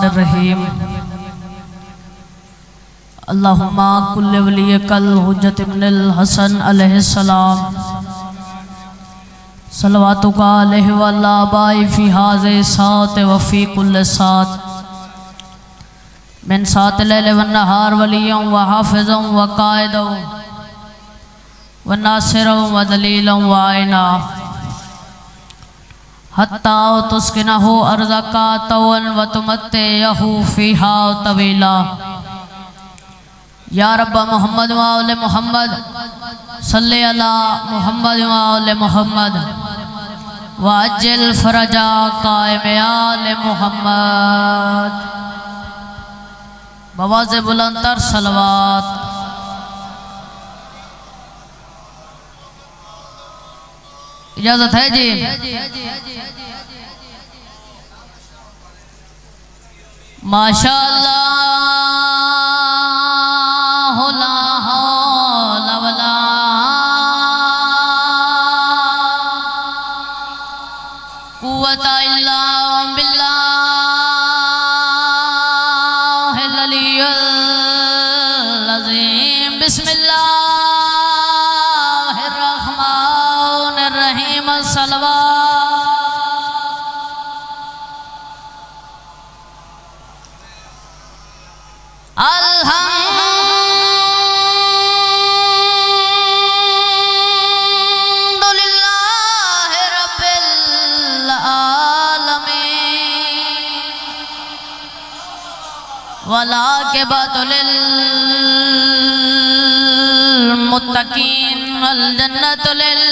बिस्मिल्लाहिर्रहमानिर्रहीम। अल्लाहुम्मा कुल्ले वलियकल हुज्जत इब्नुल हसन अलैहिस्सलाम सलवातुका अलैहि व अला बाई फी हाज़े सात व फी कुल्ले सात मिन सात लैल व नहार वलियं व हाफिज़ं व कायदं व नासिरं व दलीलं व आइना हत्ता तुस्किनहु अर्ज़का तवन व तुमत्तिअहु फ़ीहा तवीला। या रब्ब मोहम्मद व आले मोहम्मद सल्ले अला मोहम्मद व आले मोहम्मद व अज्जिल फरजा कायम आले मोहम्मद। बवाज़े बुलंदर सलवात। इजाजत है जी। माशाअल्लाह ला हौला वला कुव्वता इल्ला बिल्लाहिल अलिय्यिल अज़ीम। बिस्मिल्लाहिर्रहमानिर्रहीम। सलवात। अल्हम्दुलिल्लाहि रब्बिल आलमीन वलाक़िबतु लिल मुत्तक़ीन वल जन्नतु लिल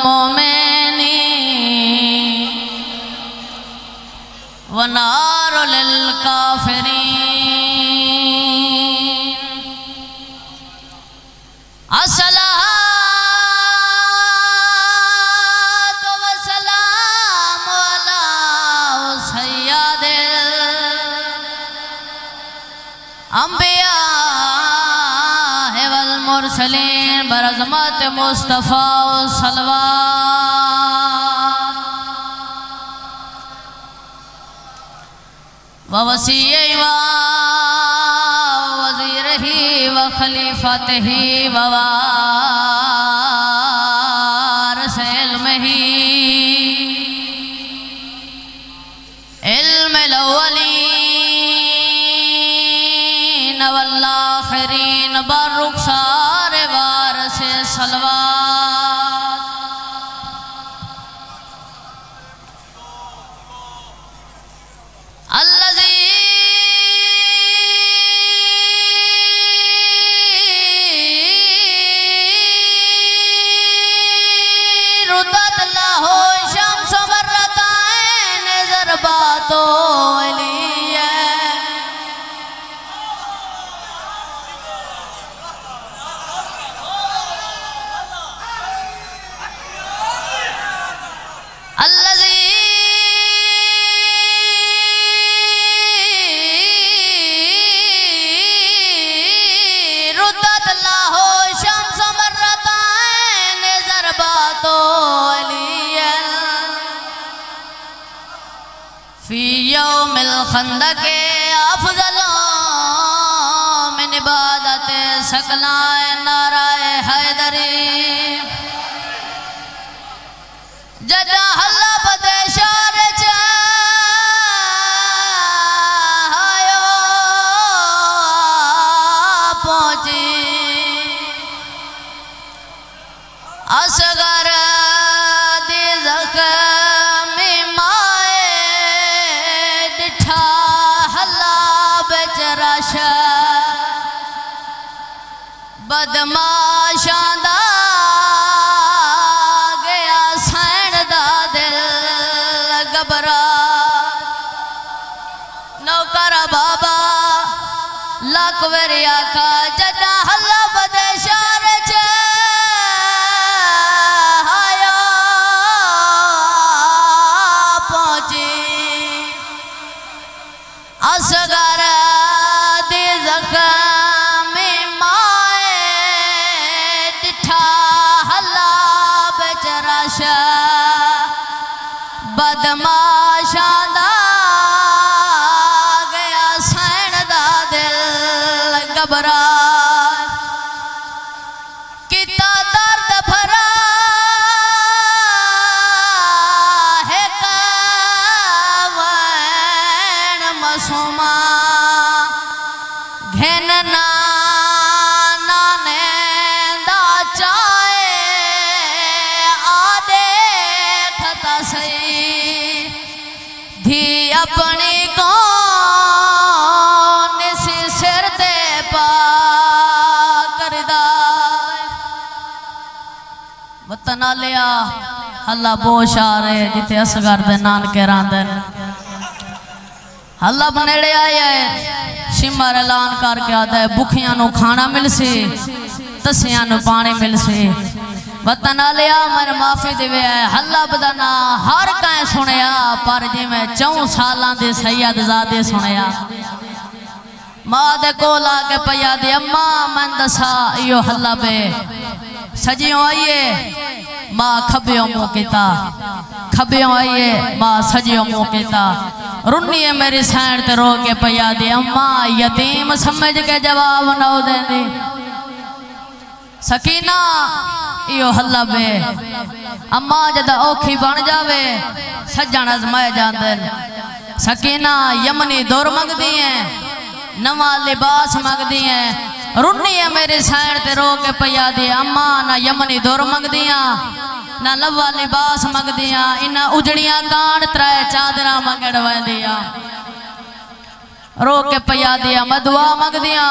मुमिनीन व नारु लिल काफ़िरीन। अस्सलातु वस्सलामु अला सय्यदिल अंबिया वल मुरसलीन बरज़मत मुस्तफ़ा सलवात। व वसीए व वज़ीरही व खलीफतही व वारिस इल्मिही इल्मिल अव्वलीन वल आखिरीन बरुख़सार वारिस सलवात। अल्लज़ी रुद्दत लहू शम्सु मर्रतैन ज़रबातो अलिया। अल्लज़ी रुद्दत लहू शम्सु मर्रतैन ज़रबातो अलिया फ़ी यौमिल खंदक़ अफ़ज़ल मिन इबादत सकलाए नाराए हैदरी। जदा हल्ला बदेशार चायो पहुंची असगर दी ज़ख्मी माए डिठा हल्ला बेचरश बदमाशां दा गया सैन दा दिल घबरा। नौकर बाबा लाख वेरी आखा जदा हल्ला बदेशार चायो पहुंची असगर दी ज़ख्मी माए डिठा हल्ला बेचरश बदमाशां दा भरा किता दर्द भरा है कावन मसूमा घेन नाने दा चाए आदे खता सही धी अपनी कौन सी सिर दे पा करदा वतन लिया हल्ला बोश आ रहे जिथे असगर दे नानके रांदे हल्ला बनेड़े आया है सिमर ऐलान करके आता है भुखियां नु खाना मिलसी तसियां नु पानी मिलसी वतन लिया मेरे माफी देवे है हल्ला बदना हर कहीं सुनिया पर जिमें 4 सालां दे सैयदजादे सुनिया मां दे कोल आके पया दे अम्मा मैं दसा यो हल्ला पे सजियों आइए मां खबियों मुंह कीता खबियों आइए मां सजियों मुंह कीता रुन्नी है मेरी सैन ते रो के पया दे अम्मा यतीम समझ के जवाब न देंदी सकीना यो हल्ला बे अम्मा जदा औखी बन जावे सज्जन अजमाए जांदे सकीना यमनी दौर मंगदी है नवा लिबास मंगदी है रुन्नी है मेरी सैन ते रो के पया दे अम्मा ना यमनी दौर मंगदियां ना लवा लिबास मंगदियां इना उजड़ियां कांड त्रै चादरा मंगड़ वंदियां रो के पया दिया मदुआ मंगदियां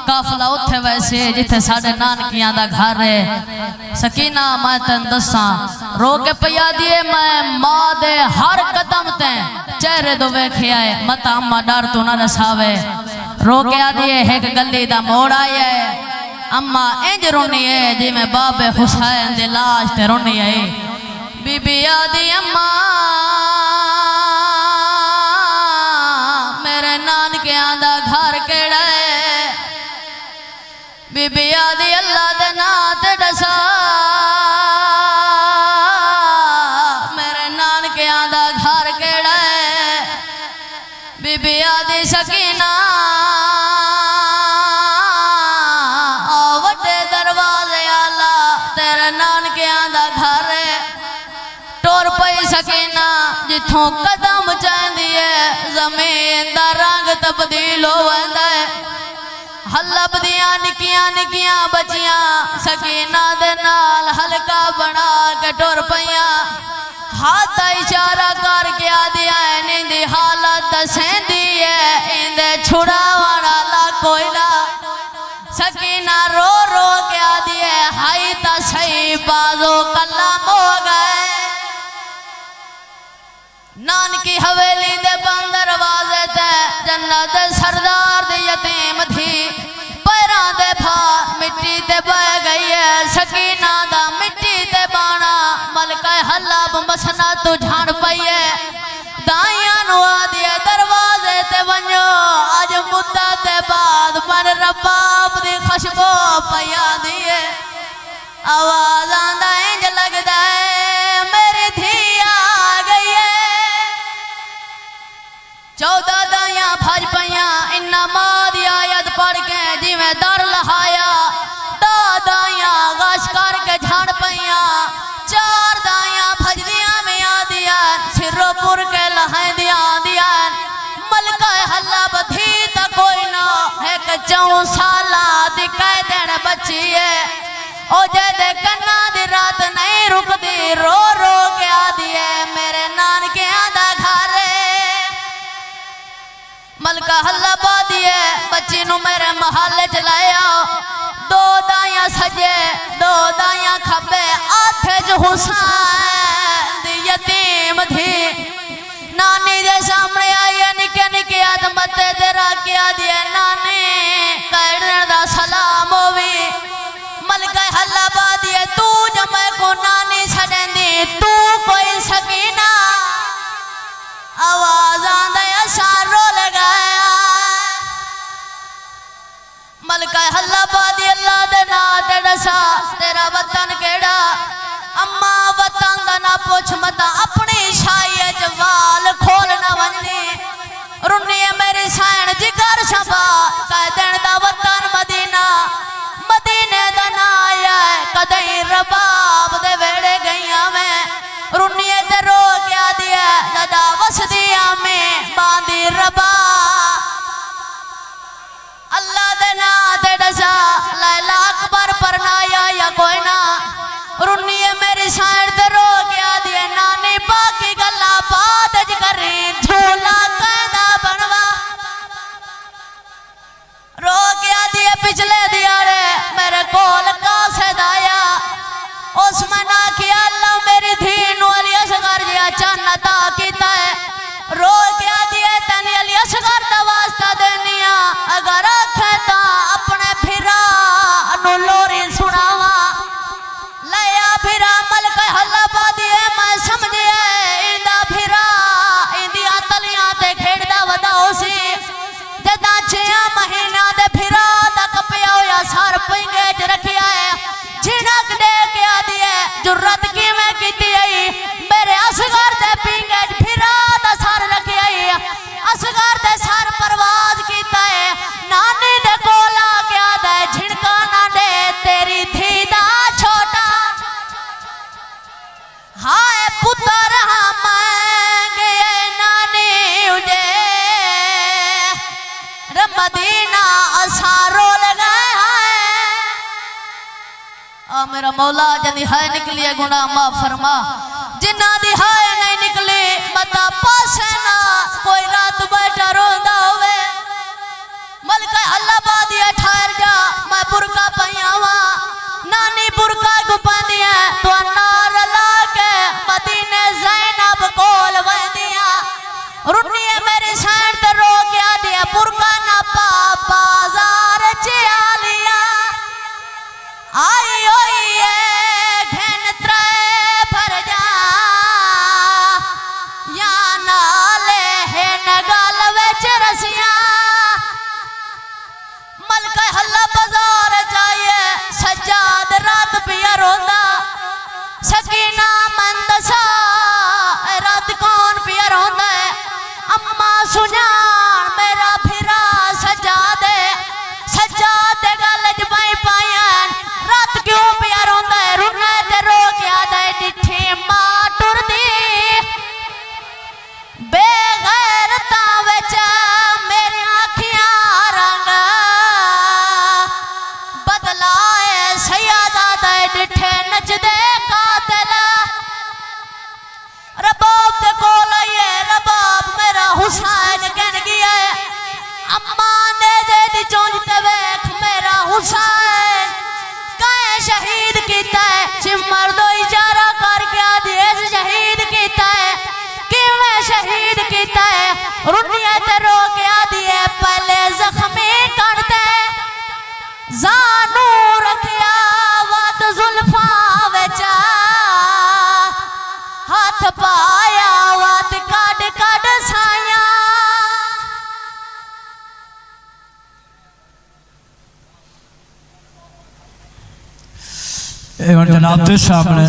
काफला उथे वैसे जिथे साडे नानकियां दा घर है सकीना मैं तन दसा रो के पया दिए मैं मां दे हर कदम ते चेहरे दो वेखिया है मत अम्मा डर तू ना दसावे रो के आ दिए एक गली दा मोड़ आया है अम्मा इंज रोनी है जिवें बाबे हुसैन दे लाश ते रोनी है बीबी आदि अम्मा मेरे नानकियां दा घर केड़ा है बीबी आदि अल्लाह दे नां ते दसा मेरे नानकियां दा घर केड़ा है बीबी आदि सकीना वड्डे दरवाजे आला तेरे नानकियां दा घर है टुर पई सकीना जिथों कदम चाहती है जमीन दा रंग तब्दील हो वंदा है हलबदियां निकियां निकियां बचियां सकीना दे नाल हल्का बना के टुर पईयां हाथ इशारा करके आदिया नींदी हालत दसेंदी है इंदे छुड़ावण वाला कोई ना सकीना रो रो के आदि है हाई ता सही बाजो कलम हो गए नानकी हवेली दे बंद दरवाजे ते जन्नत सरदार दे यतीम थी पैरां दे भार मिट्टी ते बह गई है सकीना दा मिट्टी ते बाणा मलका हल्ला बसना तू झाड़ पई है दाइयां नु आदि दरवाजे ते वञो अज मुद्दा ते बाद पर रबाब दी खुशबू पया दी है आवाज आंदा इंज लगदा है मेरी धी आ गई है 14 दाइयां भज पईयां इन्ना मां दी आयत पढ़ के जिवें दर लहाया दाइयां गश करके झाड़ पईयां 4 दाइयां भजदियां में आदियां सिरोपुर के लहांदियां आदियां मलका हल्ला बधी ता कोई ना एक 4 साला दी कह देन बच्ची है ओ जेदे कन्ना दी रात नहीं रुकदी रो रो के आदी है मेरे नानकियां दा घर मलका हल्ला पा दिए बच्ची नु मेरे महल्ले च लाया 2 दाइयां सजे 2 दाइयां खब्बे आथे च हुसैन दी यतीम थी नानी दे सामने आई निके निके आदमते दे राखिया दिए नानी कहने दा सलाम होवी मलका हल्ला पा दिए तू जमे को नानी छडेंदी तू कोई सकीना आवाज आंदा सारो लगाया मलका हल्ला पा दी अल्लाह दे नां ते दसा तेरा वतन केड़ा अम्मा वतन दा ना पुछ मता अपनी शाही च वाल खोलना वन्नी रुन्नी मेरी सैन जिगर शबा कह देन दा वतन असगर दा वास्ता देनिया अगर आखे ता अपने फिरा नु लोरी सुनावा लया फिरा मलक हल्ला पा दिए मैं समझे इंदा फिरा इंदिया तलियां ते खेड़दा वदाओ सी जदा 6 महीना दे फिरा दा कपिया होया सर पिंगे च रखिया है झिड़क दे के आ दिए जुर्रत किवें कीती आई मेरे असगर दे पिंगे च फिरा दा सर रखिया है असगर दे सर परवाज कीता है नानी दे कोल आ गया दे झिड़का ना दे तेरी थी दा छोटा हाय पुत्र मांगे नानी उजे मदीना असारो लगाए मेरा मौला जदी हाय निकली गुनाह माफ फरमा जिन्ना दी हाय नहीं निकली बता पासे ना कोई रात बैठा रोंदा होवे मलका अल्लाह पा दिया ठहर जा मैं बुरका पयावा नानी बुरका को पांदी है तो नार ला के मदीने ज़ैनब कोल वंदिया रुन्नी मेरी सैन ते रो गया दिया बुरका ना पा बाजार च आलिया आई होई घन त्रै फरजा या नाले है नगल विच रसिया मलका हल्ला बाजार चाहिए सज्जाद रात पिया रोंदा सकीना मंदसा रात कौन पिया रोंदा है अम्मा सुजान मेरा फिरा सज्जादे सज्जादे गल च पाई पायन रात क्यों पिया रोंदा है रुना ते रो गया दे डिठी मां टुरदी बेगैरता विच मेरी आँखियां रंग बदलाए सैयदा दे डिठे नचदे कातिल रबाब दे कोल आइए रबाब मेरा हुसैन कहन गया है अम्मा ने जेदी चोंज ते वेख मेरा हुसैन काहे शहीद कीता है चिमर दो इशारा करके आदेश शहीद कीता है किवें शहीद कीता है रुनिया ते रो के आदिए पहले जख्मी करते जानू रखिया वत जुल्फा विच हाथ पाया वत कड कड साया जनाब दे सामने